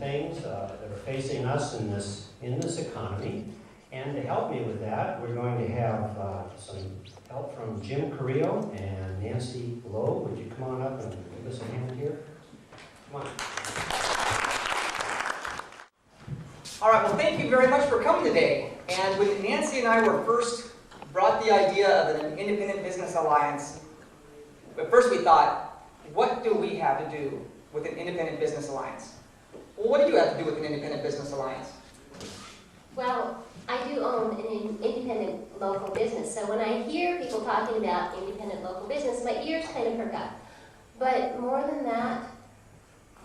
things that are facing us in this economy. And to help me with that, we're going to have some help from Jim Carrillo and Nancy Lowe. Would you come on up and give us a hand here? Come on. All right, well, thank you very much for coming today. And when Nancy and I were first brought the idea of an independent business alliance, but first we thought, what do we have to do with an independent business alliance? Well, what do you have to do with an independent business alliance? Well, I do own an independent local business, so when I hear people talking about independent local business, my ears kind of perk up. But more than that,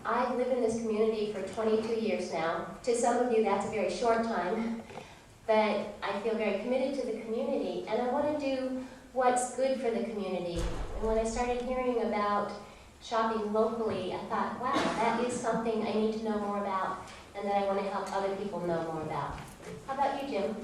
I've lived in this community for 22 years now. To some of you, that's a very short time, but I feel very committed to the community, and I want to do what's good for the community. And when I started hearing about shopping locally, I thought, wow, that is something I need to know more about, and that I want to help other people know more about. How about you, Jim?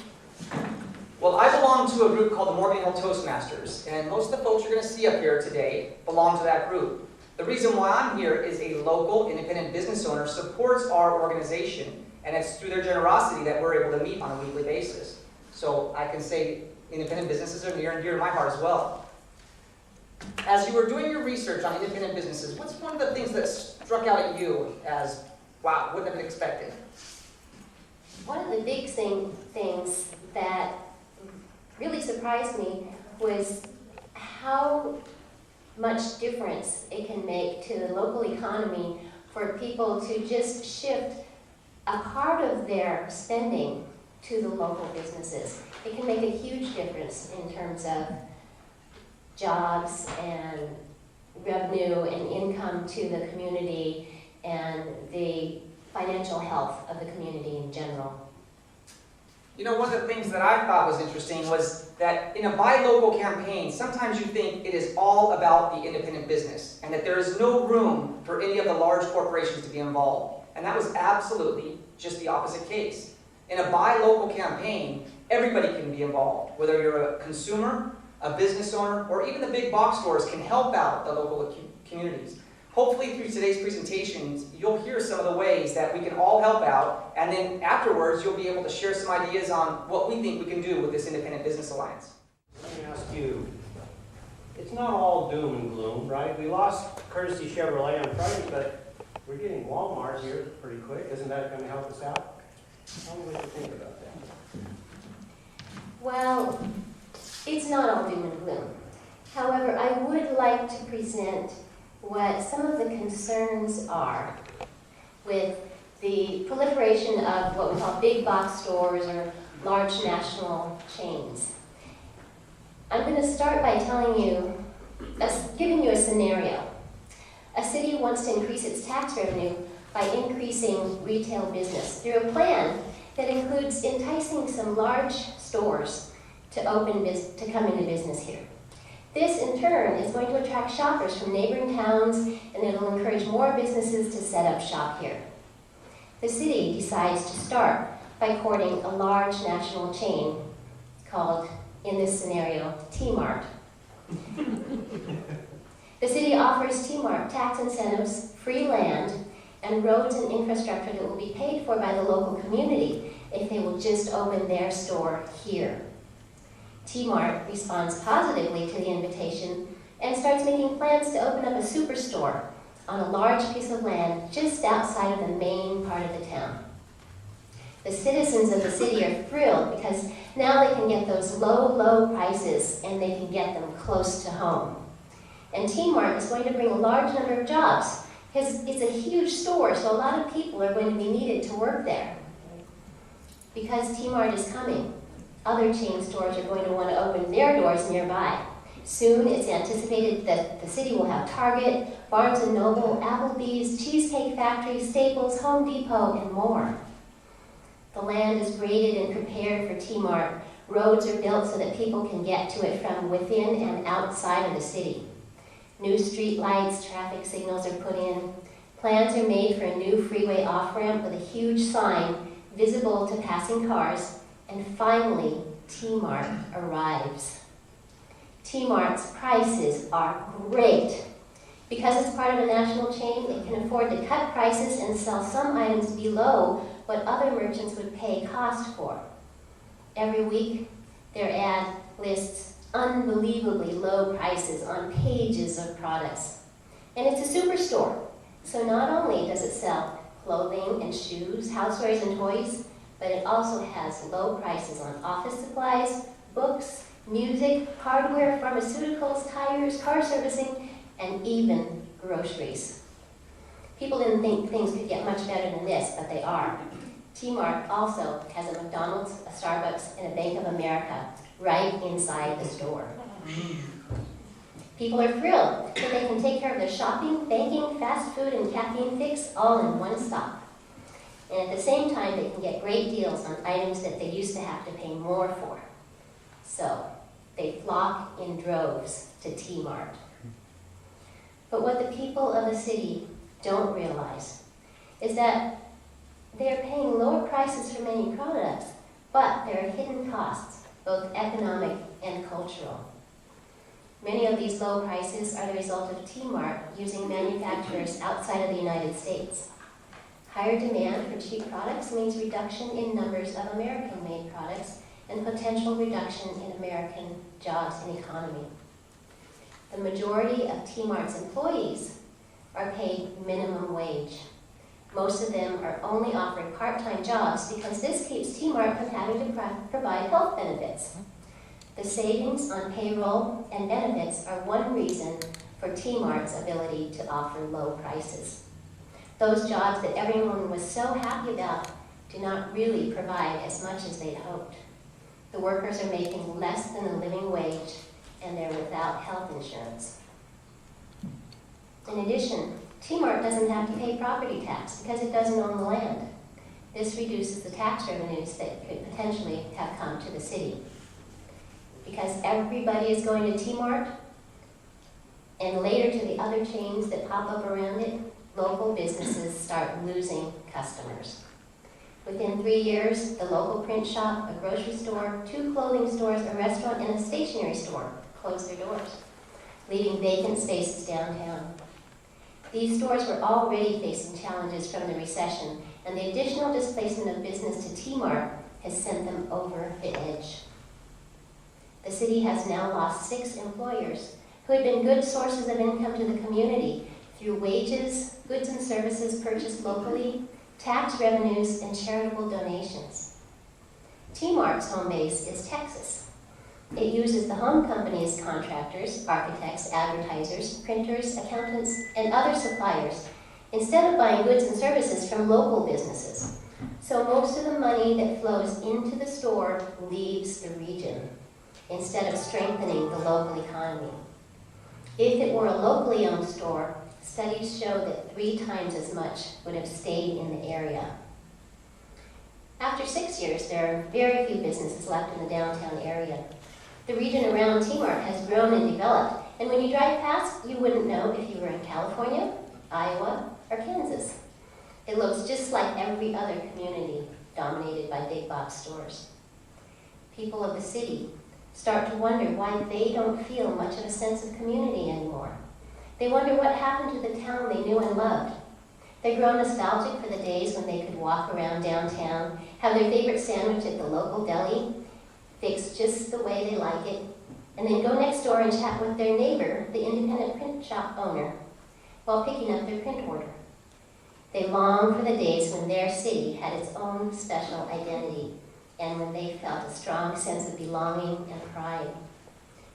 Well, I belong to a group called the Morgan Hill Toastmasters, and most of the folks you're going to see up here today belong to that group. The reason why I'm here is a local independent business owner supports our organization, and it's through their generosity that we're able to meet on a weekly basis. So I can say independent businesses are near and dear to my heart as well. As you were doing your research on independent businesses, what's one of the things that struck out at you as, wow, wouldn't have expected? One of the big things that really surprised me was how much difference it can make to the local economy for people to just shift a part of their spending to the local businesses. It can make a huge difference in terms of jobs and revenue and income to the community and the financial health of the community in general. You know, one of the things that I thought was interesting was that in a buy local campaign, sometimes you think it is all about the independent business and that there is no room for any of the large corporations to be involved. And that was absolutely just the opposite case. In a buy local campaign, everybody can be involved. Whether you're a consumer, a business owner, or even the big box stores can help out the local communities. Hopefully through today's presentations, you'll hear some of the ways that we can all help out, and then afterwards you'll be able to share some ideas on what we think we can do with this independent business alliance. Let me ask you, it's not all doom and gloom, right? We lost Courtesy Chevrolet on Friday, but we're getting Walmart here pretty quick. Isn't that going to help us out? How would you think about that? Well, it's not all doom and gloom. However, I would like to present what some of the concerns are with the proliferation of what we call big box stores or large national chains. I'm going to start by giving you a scenario. A city wants to increase its tax revenue by increasing retail business through a plan that includes enticing some large stores to come into business here. This, in turn, is going to attract shoppers from neighboring towns, and it will encourage more businesses to set up shop here. The city decides to start by courting a large national chain called, in this scenario, T-Mart. The city offers T-Mart tax incentives, free land, and roads and infrastructure that will be paid for by the local community if they will just open their store here. T-Mart responds positively to the invitation and starts making plans to open up a superstore on a large piece of land just outside of the main part of the town. The citizens of the city are thrilled because now they can get those low prices and they can get them close to home. And T-Mart is going to bring a large number of jobs because it's a huge store, so a lot of people are going to be needed to work there. Because T-Mart is coming, other chain stores are going to want to open their doors nearby. Soon, it's anticipated that the city will have Target, Barnes & Noble, Applebee's, Cheesecake Factory, Staples, Home Depot, and more. The land is graded and prepared for T-Mart. Roads are built so that people can get to it from within and outside of the city. New street lights, traffic signals are put in. Plans are made for a new freeway off-ramp with a huge sign visible to passing cars. And finally, T-Mart arrives. T-Mart's prices are great Because it's part of a national chain, it can afford to cut prices and sell some items below what other merchants would pay cost for. Every week, their ad lists unbelievably low prices on pages of products. And it's a superstore, so not only does it sell clothing and shoes, housewares and toys, but it also has low prices on office supplies, books, music, hardware, pharmaceuticals, tires, car servicing, and even groceries. People didn't think things could get much better than this, but they are. T-Mart also has a McDonald's, a Starbucks, and a Bank of America right inside the store. People are thrilled that they can take care of their shopping, banking, fast food, and caffeine fix all in one stop. And at the same time, they can get great deals on items that they used to have to pay more for. So they flock in droves to T-Mart. But what the people of the city don't realize is that they're paying lower prices for many products, but there are hidden costs, both economic and cultural. Many of these low prices are the result of T-Mart using manufacturers outside of the United States. Higher demand for cheap products means reduction in numbers of American-made products and potential reduction in American jobs and economy. The majority of T-Mart's employees are paid minimum wage. Most of them are only offered part-time jobs because this keeps T-Mart from having to provide health benefits. The savings on payroll and benefits are one reason for T-Mart's ability to offer low prices. Those jobs that everyone was so happy about do not really provide as much as they'd hoped. The workers are making less than a living wage, and they're without health insurance. In addition, T-Mart doesn't have to pay property tax because it doesn't own the land. This reduces the tax revenues that could potentially have come to the city. Because everybody is going to T-Mart, and later to the other chains that pop up around it, local businesses start losing customers. Within 3 years, the local print shop, a grocery store, 2 clothing stores, a restaurant, and a stationery store closed their doors, leaving vacant spaces downtown. These stores were already facing challenges from the recession, and the additional displacement of business to T-Mart has sent them over the edge. The city has now lost 6 employers who had been good sources of income to the community through wages, goods and services purchased locally, tax revenues, and charitable donations. T-Mart's home base is Texas. It uses the home company's contractors, architects, advertisers, printers, accountants, and other suppliers instead of buying goods and services from local businesses. So most of the money that flows into the store leaves the region instead of strengthening the local economy. If it were a locally owned store, studies show that 3 times as much would have stayed in the area. After 6 years, there are very few businesses left in the downtown area. The region around T-Mart has grown and developed, and when you drive past, you wouldn't know if you were in California, Iowa, or Kansas. It looks just like every other community dominated by big box stores. People of the city start to wonder why they don't feel much of a sense of community anymore. They wonder what happened to the town they knew and loved. They grow nostalgic for the days when they could walk around downtown, have their favorite sandwich at the local deli, fixed just the way they like it, and then go next door and chat with their neighbor, the independent print shop owner, while picking up their print order. They long for the days when their city had its own special identity and when they felt a strong sense of belonging and pride.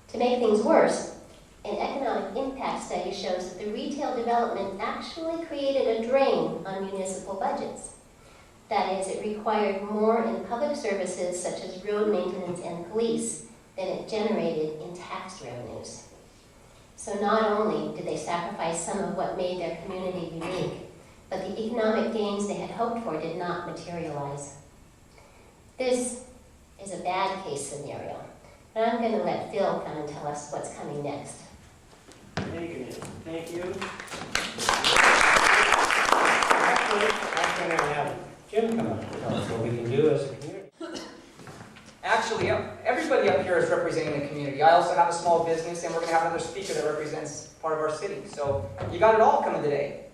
To make things worse, an economic impact study shows that the retail development actually created a drain on municipal budgets. That is, it required more in public services such as road maintenance and police than it generated in tax revenues. So not only did they sacrifice some of what made their community unique, but the economic gains they had hoped for did not materialize. This is a bad case scenario, and I'm going to let Phil come and tell us what's coming next. Thank you, Nancy. Thank you. Actually, I'm going to have Jim come up and tell us what we can do as a community. Actually, everybody up here is represented representing the community. I also have a small business, and we're going to have another speaker that represents part of our city. So you got it all coming today.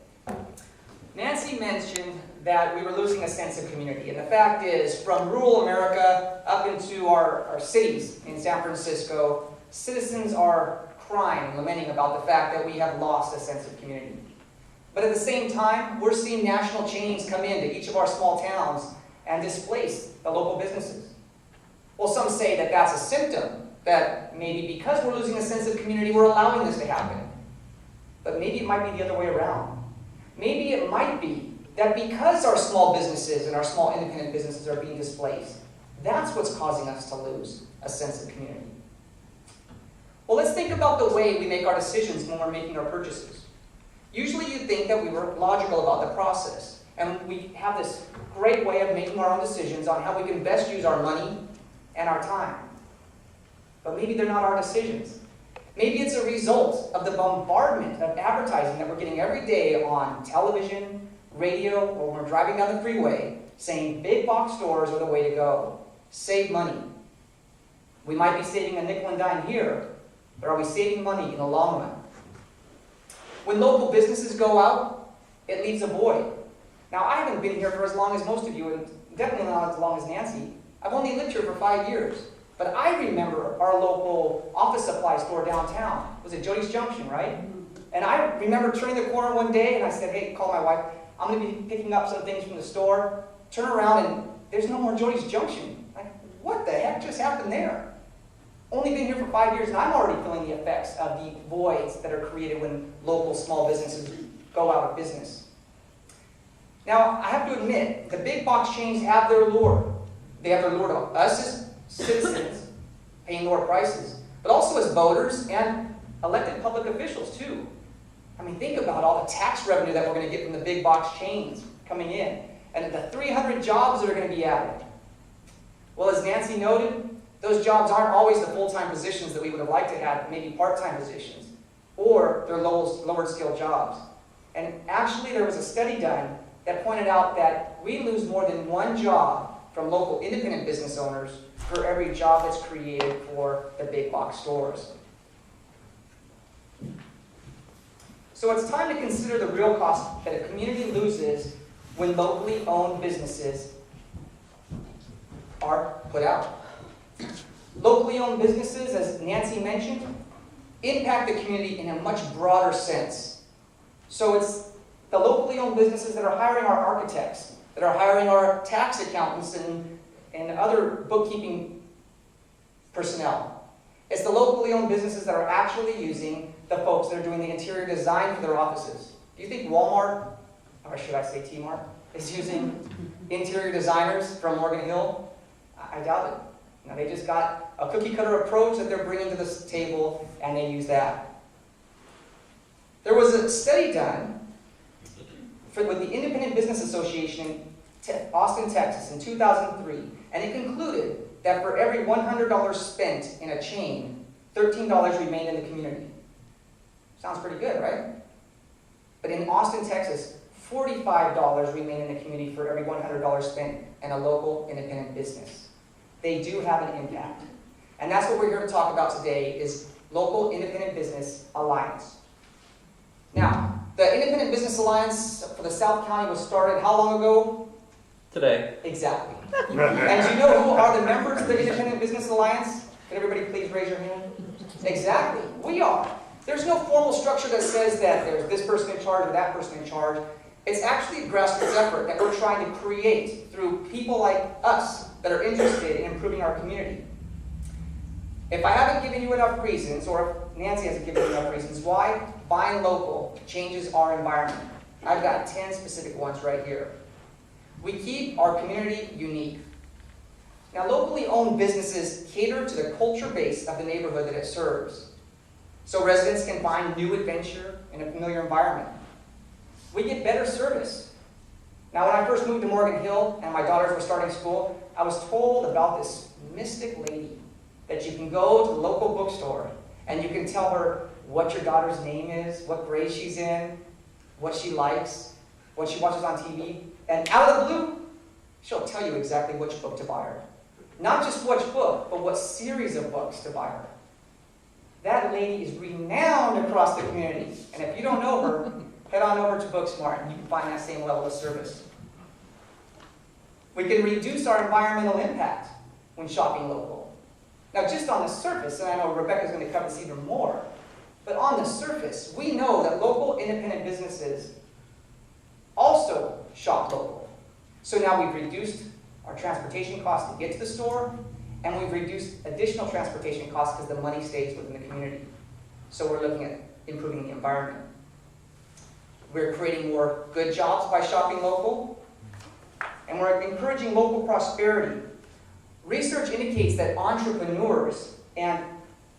Nancy mentioned that we were losing a sense of community. And the fact is, from rural America up into our cities in San Francisco, citizens are crying and lamenting about the fact that we have lost a sense of community. But at the same time, we're seeing national chains come into each of our small towns and displace the local businesses. Well, some say that that's a symptom, that maybe because we're losing a sense of community, we're allowing this to happen. But maybe it might be the other way around. Maybe it might be that because our small businesses and our small independent businesses are being displaced, that's what's causing us to lose a sense of community. Well, let's think about the way we make our decisions when we're making our purchases. Usually you'd think that we were logical about the process, and we have this great way of making our own decisions on how we can best use our money and our time. But maybe they're not our decisions. Maybe it's a result of the bombardment of advertising that we're getting every day on television, radio, or when we're driving down the freeway, saying big box stores are the way to go. Save money. We might be saving a nickel and dime here, but are we saving money in the long run? When local businesses go out, it leaves a void. Now, I haven't been here for as long as most of you, and definitely not as long as Nancy. I've only lived here for 5 years. But I remember our local office supply store downtown. Was it Jody's Junction, right? And I remember turning the corner one day, and I said, hey, call my wife. I'm going to be picking up some things from the store. Turn around, and there's no more Jody's Junction. Like, what the heck just happened there? Only been here for 5 years, and I'm already feeling the effects of the voids that are created when local small businesses go out of business. Now, I have to admit, the big box chains have their lure. They have their lure to us as citizens paying lower prices, but also as voters and elected public officials too. I mean, think about all the tax revenue that we're going to get from the big box chains coming in, and the 300 jobs that are going to be added. Well, as Nancy noted, those jobs aren't always the full-time positions that we would have liked to have, maybe part-time positions, or they're lower skill jobs. And actually, there was a study done that pointed out that we lose more than one job from local independent business owners for every job that's created for the big box stores. So it's time to consider the real cost that a community loses when locally owned businesses are put out. Locally owned businesses, as Nancy mentioned, impact the community in a much broader sense. So it's the locally owned businesses that are hiring our architects, that are hiring our tax accountants and other bookkeeping personnel. It's the locally owned businesses that are actually using the folks that are doing the interior design for their offices. Do you think Walmart, or should I say T-Mart, is using interior designers from Morgan Hill? I doubt it. Now, they just got a cookie-cutter approach that they're bringing to this table, and they use that. There was a study done with the Independent Business Association in Austin, Texas in 2003, and it concluded that for every $100 spent in a chain, $13 remained in the community. Sounds pretty good, right? But in Austin, Texas, $45 remain in the community for every $100 spent in a local independent business. They do have an impact. And that's what we're here to talk about today is Local Independent Business Alliance. Now, the Independent Business Alliance for the South County was started how long ago? Today. Exactly. And do you know who are the members of the Independent Business Alliance? Can everybody please raise your hand? Exactly. We are. There's no formal structure that says that there's this person in charge or that person in charge. It's actually a grassroots effort that we're trying to create through people like us that are interested in improving our community. If I haven't given you enough reasons, or if Nancy hasn't given you enough reasons why buying local changes our environment, I've got 10 specific ones right here. We keep our community unique. Now, locally owned businesses cater to the culture base of the neighborhood that it serves, so residents can find new adventure in a familiar environment. We get better service. Now, when I first moved to Morgan Hill and my daughters were starting school, I was told about this mystic lady that you can go to the local bookstore and you can tell her what your daughter's name is, what grade she's in, what she likes, what she watches on TV, and out of the blue, she'll tell you exactly which book to buy her. not just which book, but what series of books to buy her. That lady is renowned across the community. And if you don't know her, head on over to Booksmart and you can find that same level of service. We can reduce our environmental impact when shopping local. Now, just on the surface, and I know Rebecca's going to cover this even more, but on the surface, we know that local independent businesses also shop local. So now we've reduced our transportation costs to get to the store, and we've reduced additional transportation costs because the money stays within the community. So we're looking at improving the environment. We're creating more good jobs by shopping local, and we're encouraging local prosperity. Research indicates that entrepreneurs and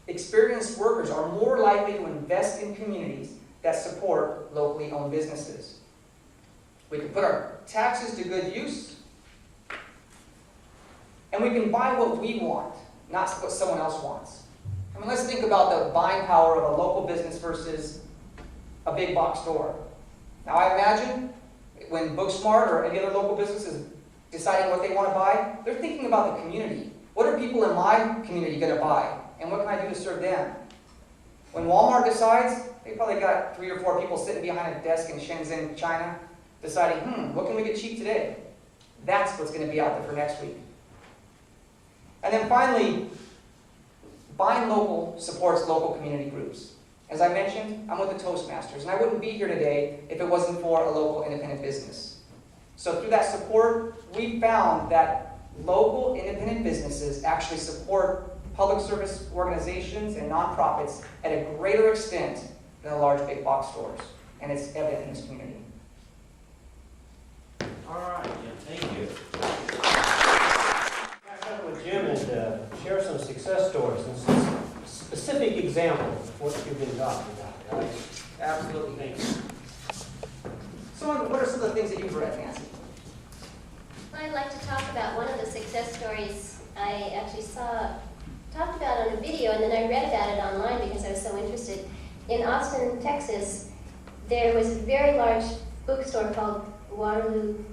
experienced workers are more likely to invest in communities that support locally owned businesses. We can put our taxes to good use, and we can buy what we want, not what someone else wants. I mean, let's think about the buying power of a local business versus a big box store. Now, I imagine when Booksmart or any other local business is deciding what they want to buy, they're thinking about the community. What are people in my community going to buy? And what can I do to serve them? When Walmart decides, they probably got 3 or 4 people sitting behind a desk in Shenzhen, China, deciding, what can we get cheap today? That's what's going to be out there for next week. And then finally, buying local supports local community groups. As I mentioned, I'm with the Toastmasters, and I wouldn't be here today if it wasn't for a local independent business. So through that support, we found that local independent businesses actually support public service organizations and nonprofits at a greater extent than the large big box stores. And it's evident in this community. All right, Jim, thank you. Back up with Jim and share some success stories and some specific examples of what you've been talking about, right? Absolutely. Thank you. So what are some of the things that you've read, Nancy? Well, I'd like to talk about one of the success stories I actually talked about on a video, and then I read about it online because I was so interested. In Austin, Texas, there was a very large bookstore called Waterloo.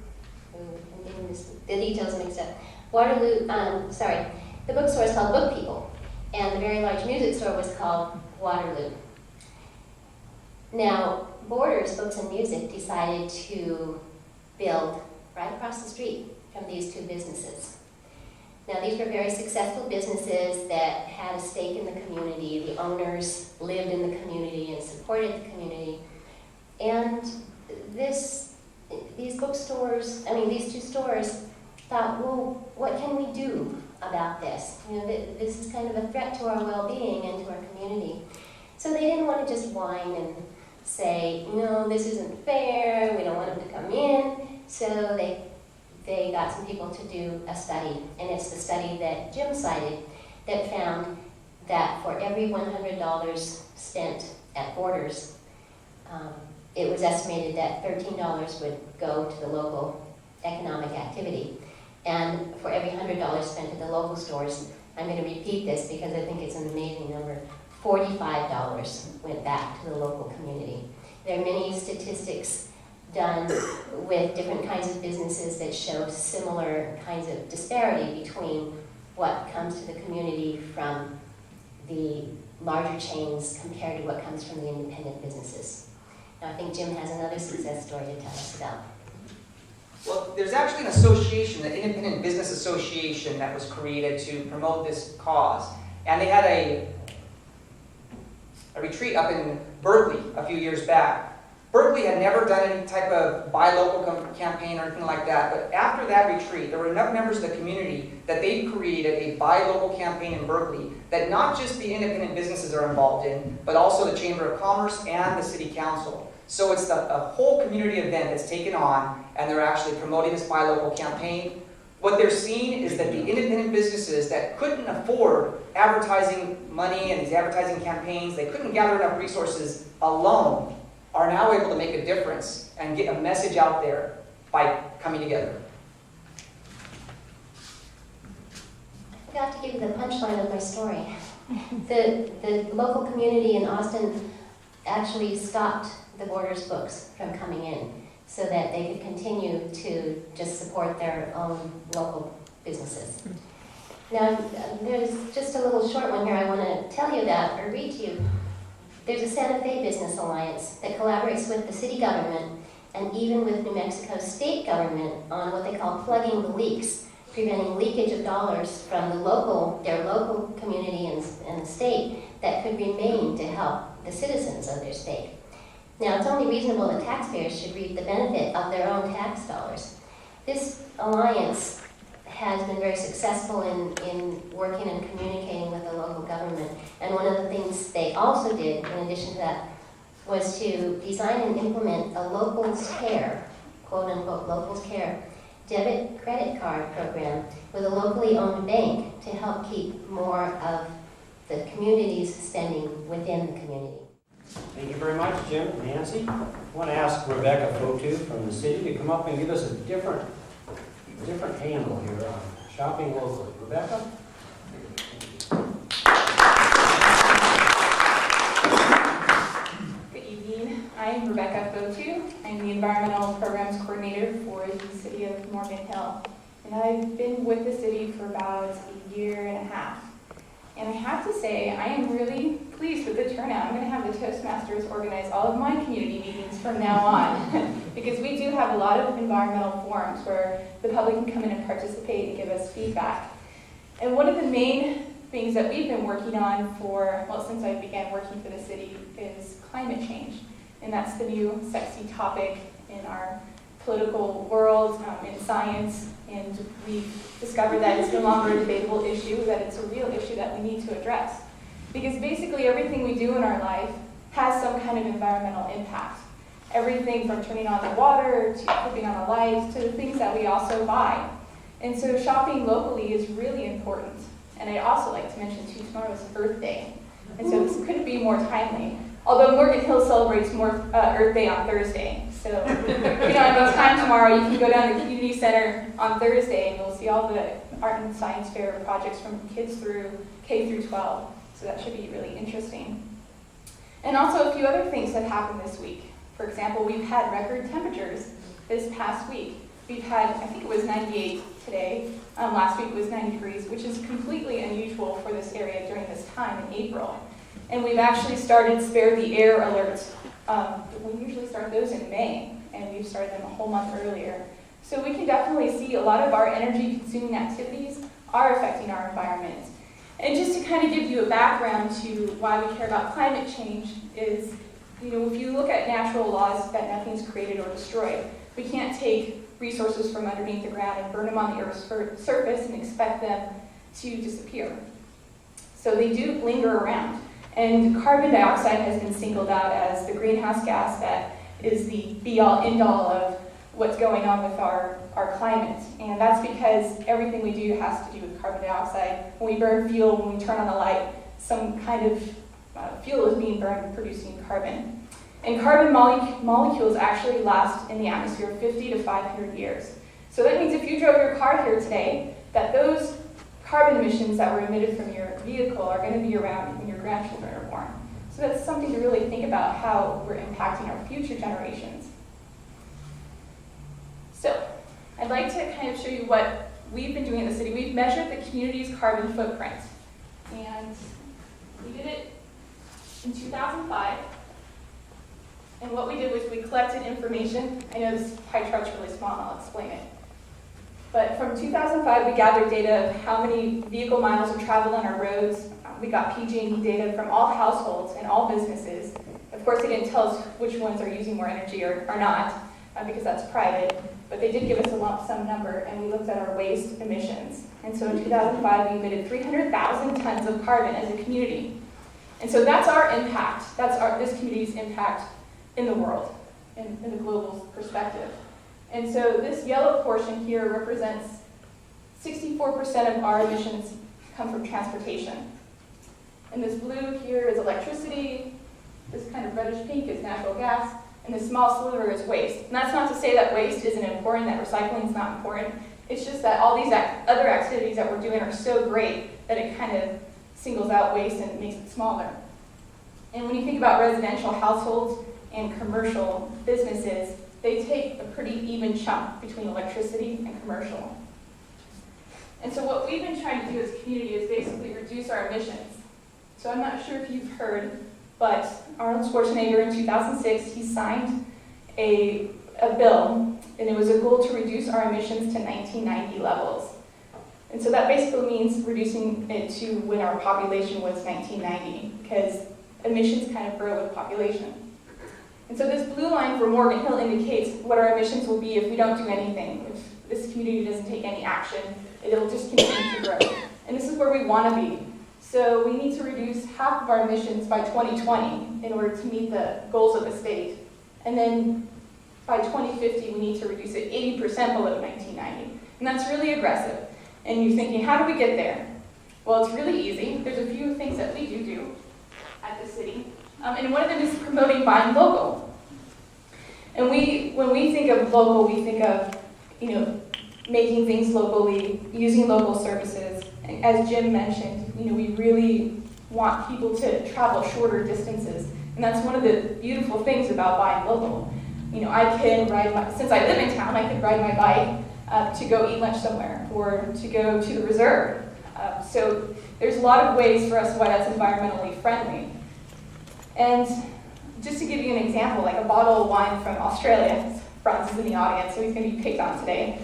I'm getting the details mixed up. The bookstore is called Book People, and the very large music store was called Waterloo. Now, Borders Books and Music decided to build right across the street from these two businesses. Now, these were very successful businesses that had a stake in the community. The owners lived in the community and supported the community. And these two stores thought, well, what can we do about this? This is kind of a threat to our well-being and to our community. So they didn't want to just whine and say, no, this isn't fair, we don't want them to come in. So they got some people to do a study, and it's the study that Jim cited that found that for every $100 spent at Borders, it was estimated that $13 would go to the local economic activity. And for every $100 spent at the local stores, I'm going to repeat this because I think it's an amazing number, $45 went back to the local community. There are many statistics done with different kinds of businesses that show similar kinds of disparity between what comes to the community from the larger chains compared to what comes from the independent businesses. Now, I think Jim has another success story to tell us about. Well, there's actually an association, the Independent Business Association, that was created to promote this cause. And they had a retreat up in Berkeley a few years back. Berkeley had never done any type of buy local campaign or anything like that, but after that retreat, there were enough members of the community that they created a buy local campaign in Berkeley that not just the independent businesses are involved in, but also the Chamber of Commerce and the City Council. So it's a whole community event that's taken on, and they're actually promoting this buy local campaign. What they're seeing is that the independent businesses that couldn't afford advertising money and these advertising campaigns, they couldn't gather enough resources alone, are now able to make a difference and get a message out there by coming together. I forgot to give you the punchline of my story. The local community in Austin actually stopped the Borders books from coming in so that they could continue to just support their own local businesses. Now, there's just a little short one here I want to tell you about or read to you. There's a Santa Fe Business Alliance that collaborates with the city government and even with New Mexico state government on what they call plugging the leaks, preventing leakage of dollars from their local community and the state that could remain to help the citizens of their state. Now, it's only reasonable that taxpayers should reap the benefit of their own tax dollars. This alliance has been very successful in working and communicating with the local government. And one of the things they also did, in addition to that, was to design and implement a locals care, quote unquote, locals care, debit credit card program with a locally owned bank to help keep more of the community's spending within the community. Thank you very much, Jim and Nancy. I want to ask Rebecca Fotu from the city to come up and give us a different angle here on shopping locally. Rebecca? Good evening. I'm Rebecca Fotu. I'm the Environmental Programs Coordinator for the City of Morgan Hill. And I've been with the city for about a year and a half. And I have to say, I am really pleased with the turnout. I'm going to have the Toastmasters organize all of my community meetings from now on because we do have a lot of environmental forums where the public can come in and participate and give us feedback. And one of the main things that we've been working on since I began working for the city is climate change. And that's the new sexy topic in our political world, in science, and we've discovered that it's no longer a debatable issue, that it's a real issue that we need to address. Because basically everything we do in our life has some kind of environmental impact. Everything from turning on the water, to flipping on the lights, to the things that we also buy. And so shopping locally is really important. And I'd also like to mention too, tomorrow is Earth Day. And so this couldn't be more timely. Although Morgan Hill celebrates Earth Day on Thursday. So, if you don't have time tomorrow, you can go down to the community center on Thursday and you'll see all the art and science fair projects from kids through K through 12. So that should be really interesting. And also a few other things that happened this week. For example, we've had record temperatures this past week. We've had, I think it was 98 today. Last week it was 90 degrees, which is completely unusual for this area during this time in April. And we've actually started spare the air alerts. We usually start those in May, and we've started them a whole month earlier. So we can definitely see a lot of our energy-consuming activities are affecting our environment. And just to kind of give you a background to why we care about climate change is, if you look at natural laws that nothing's created or destroyed, we can't take resources from underneath the ground and burn them on the Earth's surface and expect them to disappear. So they do linger around. And carbon dioxide has been singled out as the greenhouse gas that is the be-all, end-all of what's going on with our climate. And that's because everything we do has to do with carbon dioxide. When we burn fuel, when we turn on a light, some kind of fuel is being burned producing carbon. And carbon molecules actually last in the atmosphere 50 to 500 years. So that means if you drove your car here today, that those carbon emissions that were emitted from your vehicle are going to be around when your grandchildren are born. So that's something to really think about how we're impacting our future generations. So I'd like to kind of show you what we've been doing in the city. We've measured the community's carbon footprint. And we did it in 2005. And what we did was we collected information. I know this pie chart's really small, and I'll explain it. But from 2005, we gathered data of how many vehicle miles are traveled on our roads. We got PG&E data from all households and all businesses. Of course, they didn't tell us which ones are using more energy or not, because that's private. But they did give us a lump sum number, and we looked at our waste emissions. And so in 2005, we emitted 300,000 tons of carbon as a community. And so that's our impact. That's this community's impact in the world, in the global perspective. And so this yellow portion here represents 64% of our emissions come from transportation. And this blue here is electricity, this kind of reddish pink is natural gas, and this small sliver is waste. And that's not to say that waste isn't important, that recycling is not important. It's just that all these other activities that we're doing are so great that it kind of singles out waste and makes it smaller. And when you think about residential households and commercial businesses, they take a pretty even chunk between electricity and commercial. And so what we've been trying to do as a community is basically reduce our emissions. So I'm not sure if you've heard, but Arnold Schwarzenegger in 2006, he signed a bill, and it was a goal to reduce our emissions to 1990 levels. And so that basically means reducing it to when our population was 1990, because emissions kind of grow with population. And so this blue line for Morgan Hill indicates what our emissions will be if we don't do anything. If this community doesn't take any action, it'll just continue to grow. And this is where we want to be. So we need to reduce half of our emissions by 2020 in order to meet the goals of the state. And then by 2050, we need to reduce it 80% below 1990. And that's really aggressive. And you're thinking, how do we get there? Well, it's really easy. There's a few things that we do at the city. And one of them is promoting buying local. And when we think of local, we think of, making things locally, using local services. And as Jim mentioned, we really want people to travel shorter distances. And that's one of the beautiful things about buying local. I can since I live in town, I could ride my bike to go eat lunch somewhere or to go to the reserve. So there's a lot of ways for us why that's environmentally friendly. And just to give you an example, like a bottle of wine from Australia, Franz is in the audience, so he's going to be picked on today.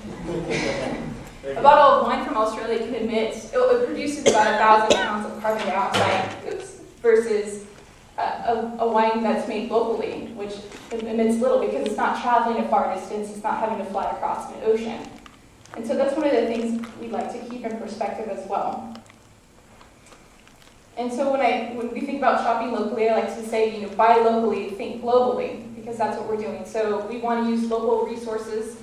A bottle of wine from Australia can it produces about 1,000 pounds of carbon dioxide, versus a wine that's made locally, which emits little because it's not traveling a far distance, it's not having to fly across an ocean. And so that's one of the things we'd like to keep in perspective as well. And so when we think about shopping locally, I like to say, buy locally, think globally, because that's what we're doing. So we want to use local resources,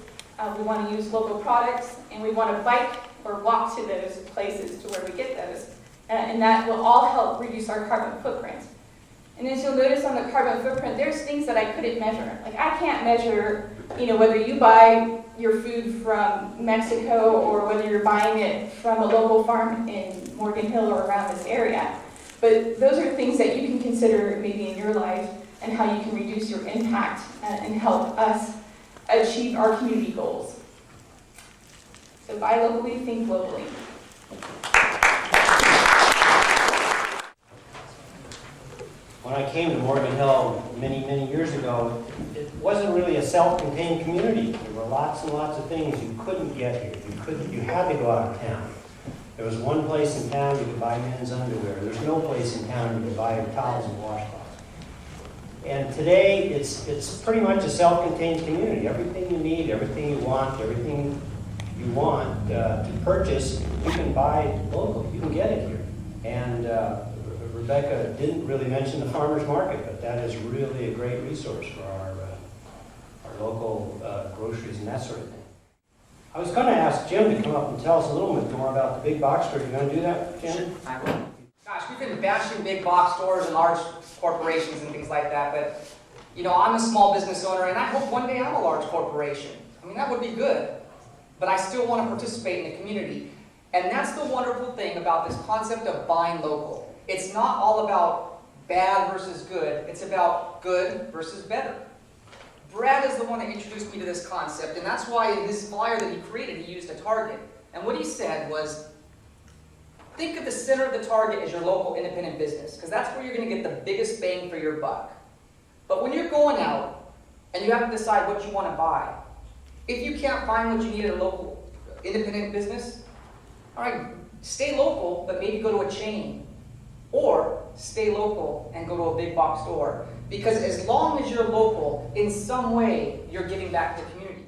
we want to use local products, and we want to bike or walk to those places to where we get those. And that will all help reduce our carbon footprint. And as you'll notice on the carbon footprint, there's things that I couldn't measure. Like I can't measure, whether you buy your food from Mexico or whether you're buying it from a local farm in Morgan Hill or around this area. But those are things that you can consider maybe in your life and how you can reduce your impact and help us achieve our community goals. So buy locally, think globally. When I came to Morgan Hill many, many years ago, it wasn't really a self-contained community. There were lots and lots of things you couldn't get here. You had to go out of town. There was one place in town you could buy men's underwear. There's no place in town you could buy your towels and washcloths. And today, it's pretty much a self-contained community. Everything you need, everything you want to purchase, you can buy locally. You can get it here. And Rebecca didn't really mention the farmer's market, but that is really a great resource for our local groceries and that sort of thing. I was going to ask Jim to come up and tell us a little bit more about the big box stores. You going to do that, Jim? Sure, I will. Gosh, we've been bashing big box stores and large corporations and things like that, but I'm a small business owner, and I hope one day I'm a large corporation. I mean, that would be good, but I still want to participate in the community. And that's the wonderful thing about this concept of buying local. It's not all about bad versus good, it's about good versus better. Brad is the one that introduced me to this concept, and that's why in his flyer that he created, he used a target. And what he said was, think of the center of the target as your local independent business, because that's where you're going to get the biggest bang for your buck. But when you're going out and you have to decide what you want to buy, if you can't find what you need at a local independent business, all right, stay local, but maybe go to a chain. Or stay local and go to a big box store. Because as long as you're local, in some way, you're giving back to the community.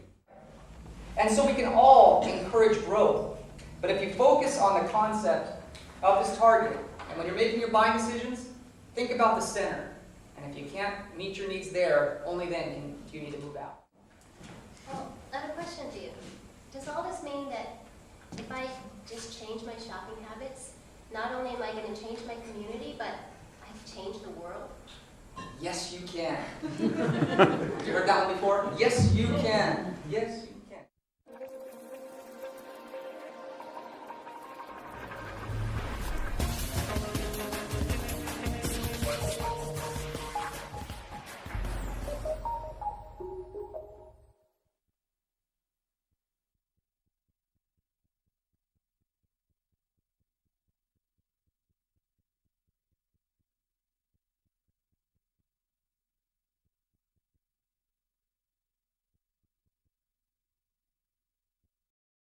And so we can all encourage growth. But if you focus on the concept of this target, and when you're making your buying decisions, think about the center. And if you can't meet your needs there, only then do you need to move out. Well, I have a question to you. Does all this mean that if I just change my shopping habits, not only am I going to change my community, but I've changed the world? Yes, you can. You heard that one before? Yes, you can. Yes,